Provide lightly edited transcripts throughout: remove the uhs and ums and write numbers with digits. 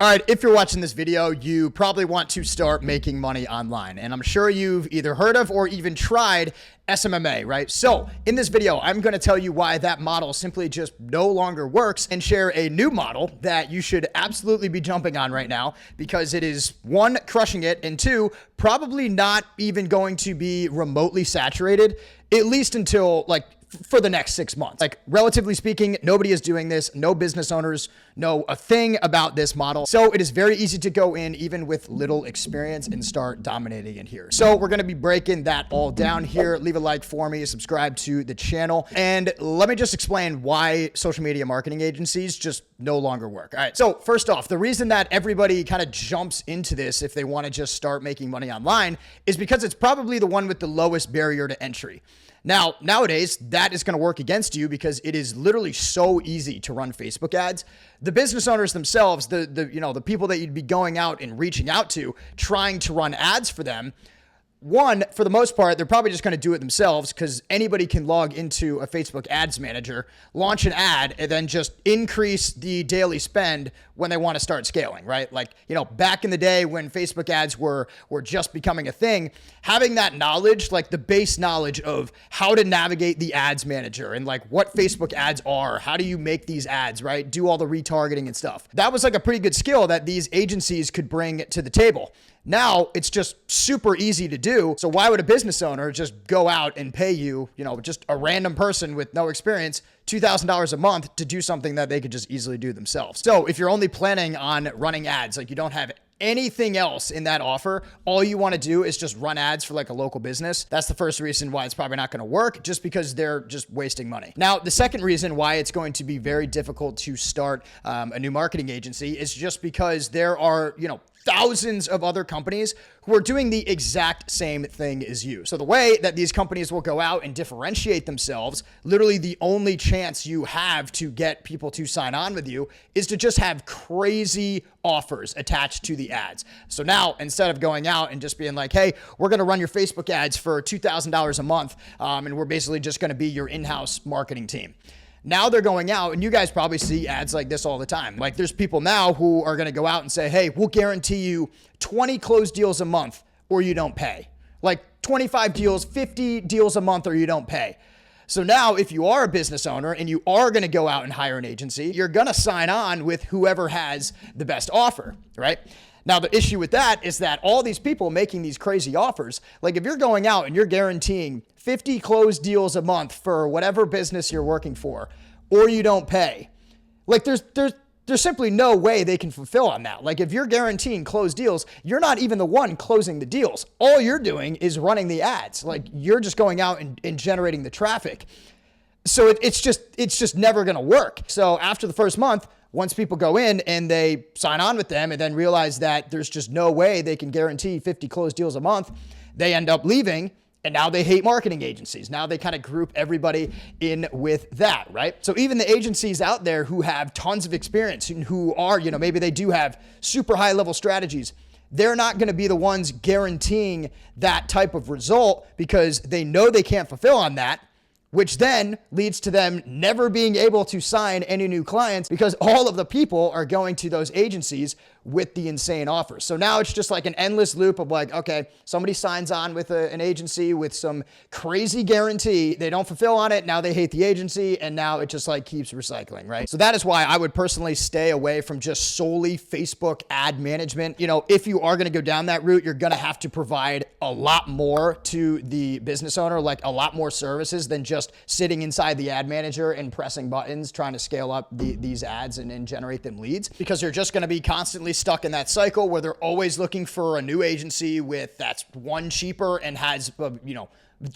All right, if you're watching this video, you probably want to start making money online. And I'm sure you've either heard of or even tried SMMA, right? So in this video, I'm going to tell you why that model simply just no longer works and share a new model that you should absolutely be jumping on right now because it is, one, crushing it, and two, probably not even going to be remotely saturated, at least until for the next 6 months. Like, relatively speaking, nobody is doing this. No business owners know a thing about this model. So it is very easy to go in even with little experience and start dominating in here. So we're going to be breaking that all down here. Leave a like for me, subscribe to the channel, and let me just explain why social media marketing agencies just no longer work. All right. So first off, the reason that everybody kind of jumps into this if they want to just start making money online is because it's probably the one with the lowest barrier to entry. Now, nowadays, that is going to work against you because it is literally so easy to run Facebook ads. The business owners themselves, the people that you'd be going out and reaching out to, trying to run ads for them, one, for the most part, they're probably just going to do it themselves because anybody can log into a Facebook ads manager, launch an ad, and then just increase the daily spend when they want to start scaling, right? Like, back in the day when Facebook ads were just becoming a thing, having that knowledge, like the base knowledge of how to navigate the ads manager and like what Facebook ads are, how do you make these ads, right? Do all the retargeting and stuff. That was like a pretty good skill that these agencies could bring to the table. Now it's just super easy to do. So why would a business owner just go out and pay you, just a random person with no experience, $2,000 a month to do something that they could just easily do themselves? So if you're only planning on running ads, like you don't have anything else in that offer, all you want to do is just run ads for like a local business, that's the first reason why it's probably not going to work, just because they're just wasting money. Now, the second reason why it's going to be very difficult to start a new marketing agency is just because there are, thousands of other companies who are doing the exact same thing as you. So the way that these companies will go out and differentiate themselves, literally the only chance you have to get people to sign on with you is to just have crazy offers attached to the ads. So now, instead of going out and just being like, hey, we're going to run your Facebook ads for $2,000 a month, and we're basically just going to be your in-house marketing team. Now they're going out, and you guys probably see ads like this all the time. Like, there's people now who are going to go out and say, hey, we'll guarantee you 20 closed deals a month or you don't pay. Like 25 deals, 50 deals a month or you don't pay. So now if you are a business owner and you are going to go out and hire an agency, you're going to sign on with whoever has the best offer, right? Now, the issue with that is that all these people making these crazy offers, like if you're going out and you're guaranteeing 50 closed deals a month for whatever business you're working for, or you don't pay, like there's simply no way they can fulfill on that. Like, if you're guaranteeing closed deals, you're not even the one closing the deals. All you're doing is running the ads. Like, you're just going out and generating the traffic. So it's just never going to work. So after the first month, once people go in and they sign on with them and then realize that there's just no way they can guarantee 50 closed deals a month, they end up leaving, and now they hate marketing agencies. Now they kind of group everybody in with that, right? So even the agencies out there who have tons of experience and who are, maybe they do have super high level strategies, they're not going to be the ones guaranteeing that type of result because they know they can't fulfill on that, which then leads to them never being able to sign any new clients because all of the people are going to those agencies with the insane offers. So now it's just like an endless loop of like, okay, somebody signs on with an agency with some crazy guarantee. They don't fulfill on it. Now they hate the agency, and now it just like keeps recycling, right? So that is why I would personally stay away from just solely Facebook ad management. If you are going to go down that route, you're going to have to provide a lot more to the business owner, like a lot more services than just sitting inside the ad manager and pressing buttons, trying to scale up these ads and generate them leads, because you're just going to be constantly stuck in that cycle where they're always looking for a new agency that's one cheaper and has,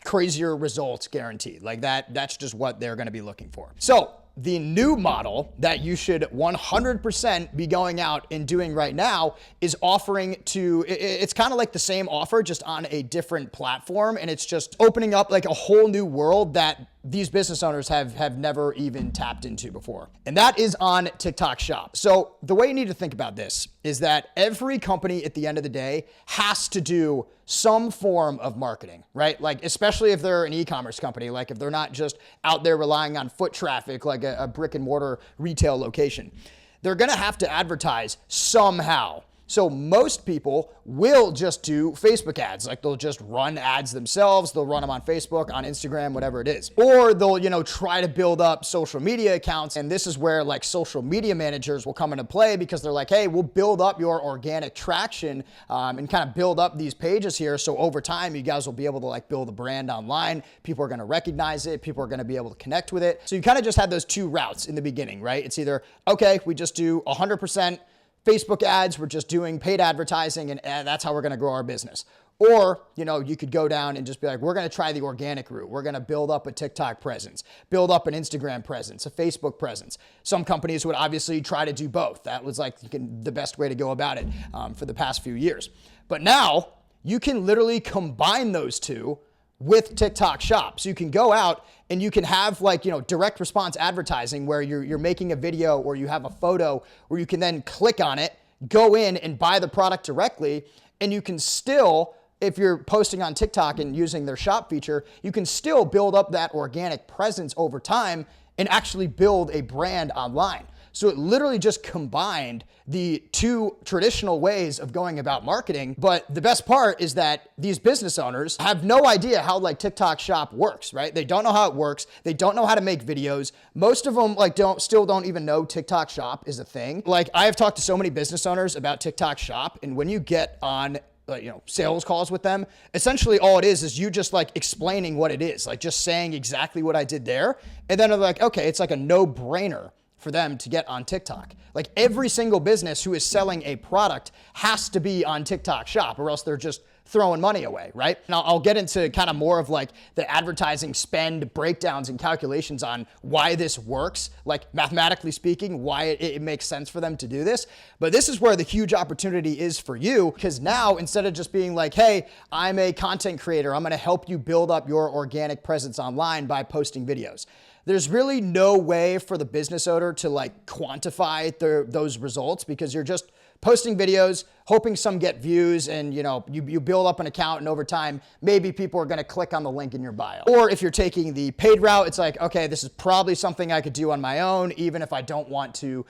crazier results guaranteed. Like that's just what they're going to be looking for. So the new model that you should 100% be going out and doing right now is offering it's kind of like the same offer, just on a different platform. And it's just opening up like a whole new world that these business owners have never even tapped into before. And that is on TikTok Shop. So the way you need to think about this is that every company at the end of the day has to do some form of marketing, right? Like, especially if they're an e-commerce company, like if they're not just out there relying on foot traffic, like a brick and mortar retail location. they're going to have to advertise somehow. So most people will just do Facebook ads. Like they'll just run ads themselves. They'll run them on Facebook, on Instagram, whatever it is. Or they'll, try to build up social media accounts. And this is where like social media managers will come into play, because they're like, hey, we'll build up your organic traction and kind of build up these pages here. So over time, you guys will be able to like build a brand online. People are going to recognize it. People are going to be able to connect with it. So you kind of just had those two routes in the beginning, right? It's either, okay, we just do 100% Facebook ads, we're just doing paid advertising, and that's how we're going to grow our business. Or, you could go down and just be like, we're going to try the organic route. We're going to build up a TikTok presence, build up an Instagram presence, a Facebook presence. Some companies would obviously try to do both. That was like the best way to go about it for the past few years. But now you can literally combine those two with TikTok Shop. So you can go out and you can have like, direct response advertising where you're making a video or you have a photo where you can then click on it, go in and buy the product directly. And you can still, if you're posting on TikTok and using their shop feature, you can still build up that organic presence over time and actually build a brand online. So it literally just combined the two traditional ways of going about marketing. But the best part is that these business owners have no idea how like TikTok Shop works, right? They don't know how it works. They don't know how to make videos. Most of them like still don't even know TikTok Shop is a thing. Like I have talked to so many business owners about TikTok Shop, and when you get on sales calls with them, essentially all it is you just like explaining what it is, like just saying exactly what I did there. And then they're like, okay, it's like a no-brainer for them to get on TikTok. Like every single business who is selling a product has to be on TikTok Shop, or else they're just throwing money away, right? Now I'll get into kind of more of like the advertising spend breakdowns and calculations on why this works, like mathematically speaking, why it makes sense for them to do this. But this is where the huge opportunity is for you, because now instead of just being like, hey, I'm a content creator, I'm gonna help you build up your organic presence online by posting videos. There's really no way for the business owner to like quantify those results, because you're just posting videos, hoping some get views, and you build up an account, and over time, maybe people are going to click on the link in your bio. Or if you're taking the paid route, it's like, okay, this is probably something I could do on my own, even if I don't want to,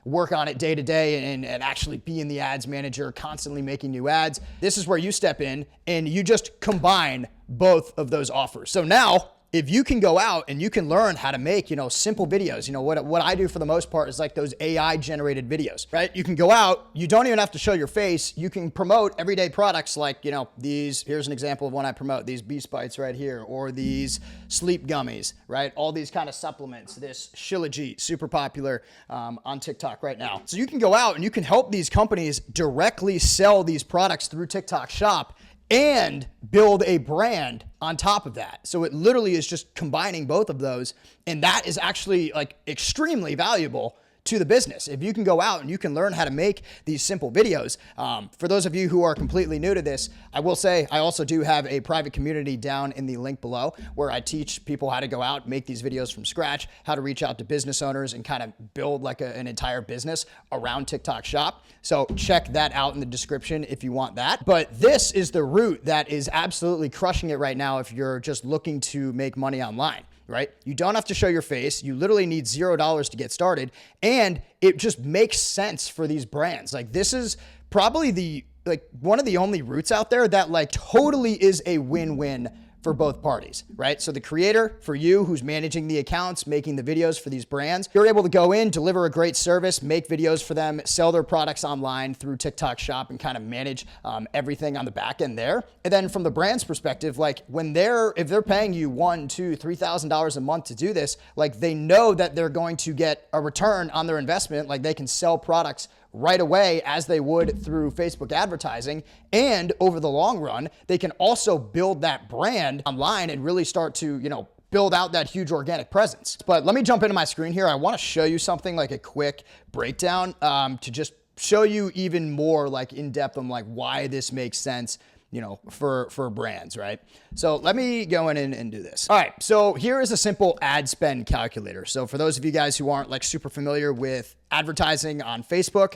work on it day to day and actually be in the ads manager, constantly making new ads. This is where you step in and you just combine both of those offers. So now, if you can go out and you can learn how to make, simple videos, what I do for the most part is like those AI generated videos, right? You can go out, you don't even have to show your face. You can promote everyday products like, these, here's an example of one I promote, these Beast Bites right here, or these sleep gummies, right? All these kind of supplements, this Shilajit, super popular on TikTok right now. So you can go out and you can help these companies directly sell these products through TikTok Shop and build a brand on top of that. So it literally is just combining both of those. And that is actually like extremely valuable to the business. If you can go out and you can learn how to make these simple videos. For those of you who are completely new to this, I will say I also do have a private community down in the link below where I teach people how to go out, make these videos from scratch, how to reach out to business owners and kind of build like an entire business around TikTok Shop. So check that out in the description if you want that. But this is the route that is absolutely crushing it right now if you're just looking to make money online. Right? You don't have to show your face. You literally need $0 to get started. And it just makes sense for these brands. Like this is probably one of the only routes out there that like totally is a win-win for both parties, right? So the creator, for you who's managing the accounts, making the videos for these brands, you're able to go in, deliver a great service, make videos for them, sell their products online through TikTok Shop and kind of manage everything on the back end there. And then from the brand's perspective, like if they're paying you $1,000, $2,000, $3,000 a month to do this, like they know that they're going to get a return on their investment. Like they can sell products right away as they would through Facebook advertising. And over the long run, they can also build that brand online and really start to, build out that huge organic presence. But let me jump into my screen here. I want to show you something like a quick breakdown to just show you even more like in depth on like why this makes sense for brands, right? So let me go in and do this. All right, so here is a simple ad spend calculator. So for those of you guys who aren't like super familiar with advertising on Facebook,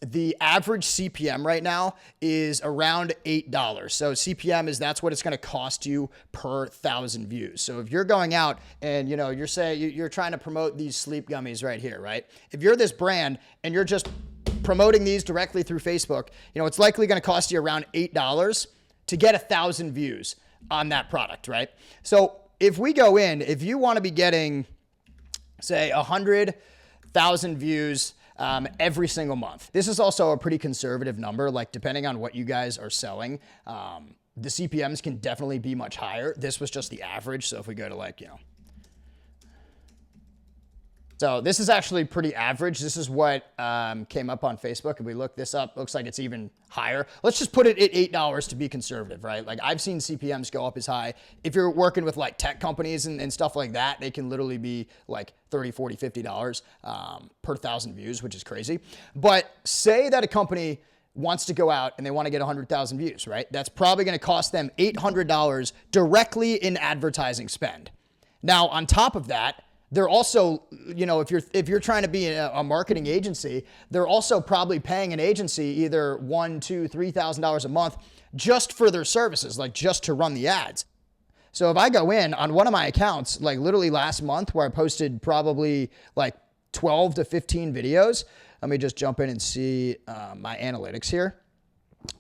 the average CPM right now is around $8. So CPM that's what it's going to cost you per 1,000 views. So if you're going out and, you're saying you're trying to promote these sleep gummies right here, right? If you're this brand and you're just promoting these directly through Facebook, it's likely going to cost you around $8 to get 1,000 views on that product, right? So if we go in, if you want to be getting, say, 100,000 views every single month. This is also a pretty conservative number, like depending on what you guys are selling. The CPMs can definitely be much higher. This was just the average. So if we go to so this is actually pretty average. This is what came up on Facebook. If we look this up, looks like it's even higher. Let's just put it at $8 to be conservative, right? Like I've seen CPMs go up as high. If you're working with like tech companies and stuff like that, they can literally be like $30, $40, $50 per 1,000 views, which is crazy. But say that a company wants to go out and they want to get 100,000 views, right? That's probably going to cost them $800 directly in advertising spend. Now, on top of that, they're also, if you're trying to be a marketing agency, they're also probably paying an agency either $1,000, $2,000, $3,000 a month just for their services, like just to run the ads. So if I go in on one of my accounts, like literally last month where I posted probably like 12 to 15 videos, let me just jump in and see my analytics here.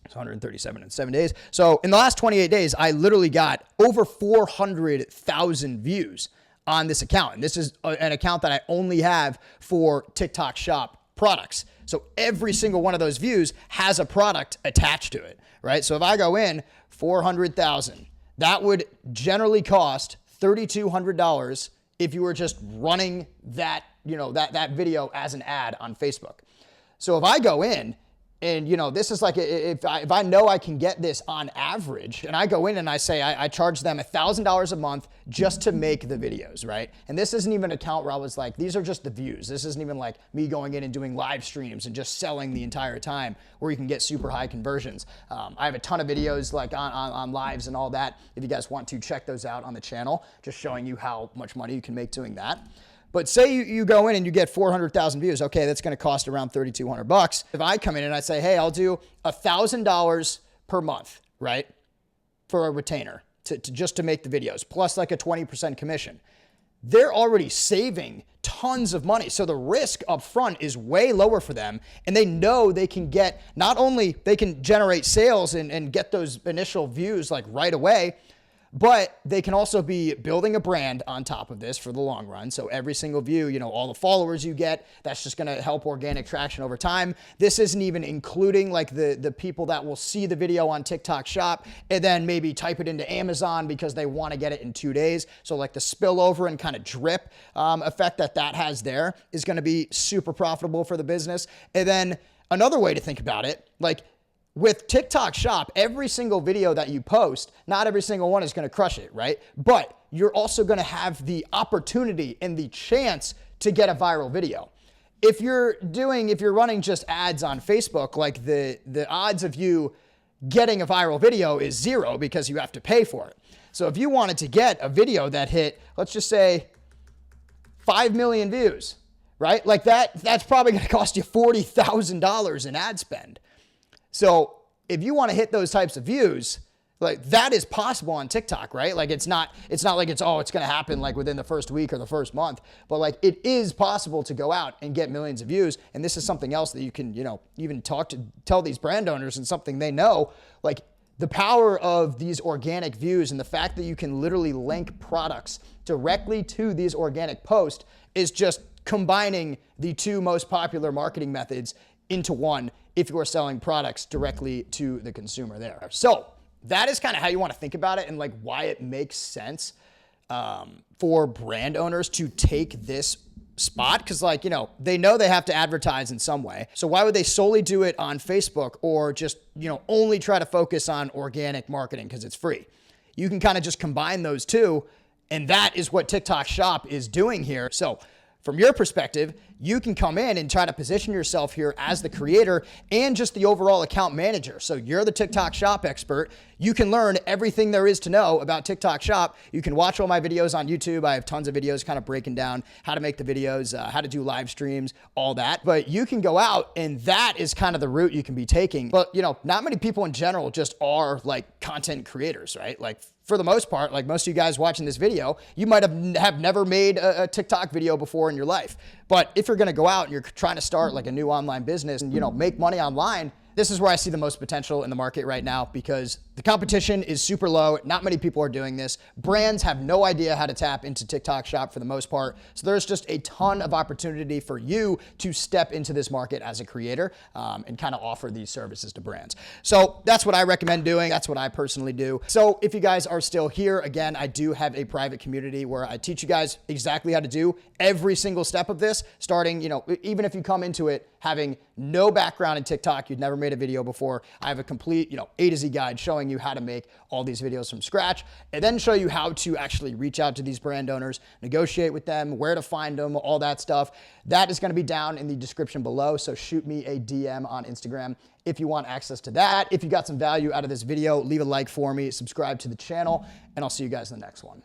It's 137 in 7 days. So in the last 28 days, I literally got over 400,000 views on this account. And this is an account that I only have for TikTok Shop products. So every single one of those views has a product attached to it, right? So if I go in 400,000, that would generally cost $3,200 if you were just running that, that video as an ad on Facebook. So if I go in and, this is like, if I know I can get this on average, and I go in and I say, I charge them $1,000 a month just to make the videos, right? And this isn't even an account where I was like, these are just the views. This isn't even like me going in and doing live streams and just selling the entire time where you can get super high conversions. I have a ton of videos like on lives and all that. If you guys want to check those out on the channel, just showing you how much money you can make doing that. But say you go in and you get 400,000 views. Okay, that's going to cost around $3,200. If I come in and I say, hey, I'll do $1,000 per month, right, for a retainer just to make the videos, plus like a 20% commission. They're already saving tons of money. So the risk up front is way lower for them. And they know they can get, not only they can generate sales and get those initial views like right away, but they can also be building a brand on top of this for the long run. So every single view, all the followers you get, that's just going to help organic traction over time. This isn't even including like the people that will see the video on TikTok Shop and then maybe type it into Amazon because they want to get it in 2 days. So like the spillover and kind of drip effect that has there is going to be super profitable for the business. And then another way to think about it, like, with TikTok Shop, every single video that you post, not every single one is going to crush it, right? But you're also going to have the opportunity and the chance to get a viral video. If you're running just ads on Facebook, like the odds of you getting a viral video is 0 because you have to pay for it. So if you wanted to get a video that hit, let's just say 5 million views, right? Like that's probably going to cost you $40,000 in ad spend. So if you want to hit those types of views, like that is possible on TikTok, right? Like it's not like it's going to happen like within the first week or the first month, but like it is possible to go out and get millions of views. And this is something else that you can, even tell these brand owners and something they know, like the power of these organic views and the fact that you can literally link products directly to these organic posts is just combining the two most popular marketing methods into one if you are selling products directly to the consumer there. So that is kind of how you want to think about it and like why it makes sense for brand owners to take this spot. Because they know they have to advertise in some way. So why would they solely do it on Facebook or just, only try to focus on organic marketing because it's free? You can kind of just combine those two. And that is what TikTok Shop is doing here. So from your perspective, you can come in and try to position yourself here as the creator and just the overall account manager. So you're the TikTok shop expert. You can learn everything there is to know about TikTok shop. You can watch all my videos on YouTube. I have tons of videos kind of breaking down how to make the videos, how to do live streams, all that. But you can go out, and that is kind of the route you can be taking. But, you know, not many people in general just are like content creators, right? Like, for the most part, like most of you guys watching this video, you might have never made a TikTok video before in your life. But if you're going to go out and you're trying to start like a new online business and, you know, make money online, this is where I see the most potential in the market right now, because the competition is super low. Not many people are doing this. Brands have no idea how to tap into TikTok shop for the most part. So there's just a ton of opportunity for you to step into this market as a creator and kind of offer these services to brands. So that's what I recommend doing. That's what I personally do. So if you guys are still here, again, I do have a private community where I teach you guys exactly how to do every single step of this, starting, you know, even if you come into it having no background in TikTok, you'd never made a video before, I have a complete, you know, A to Z guide showing you how to make all these videos from scratch, and then show you how to actually reach out to these brand owners, negotiate with them, where to find them, all that stuff. That is going to be down in the description below. So shoot me a DM on Instagram if you want access to that. If you got some value out of this video, leave a like for me, subscribe to the channel, and I'll see you guys in the next one.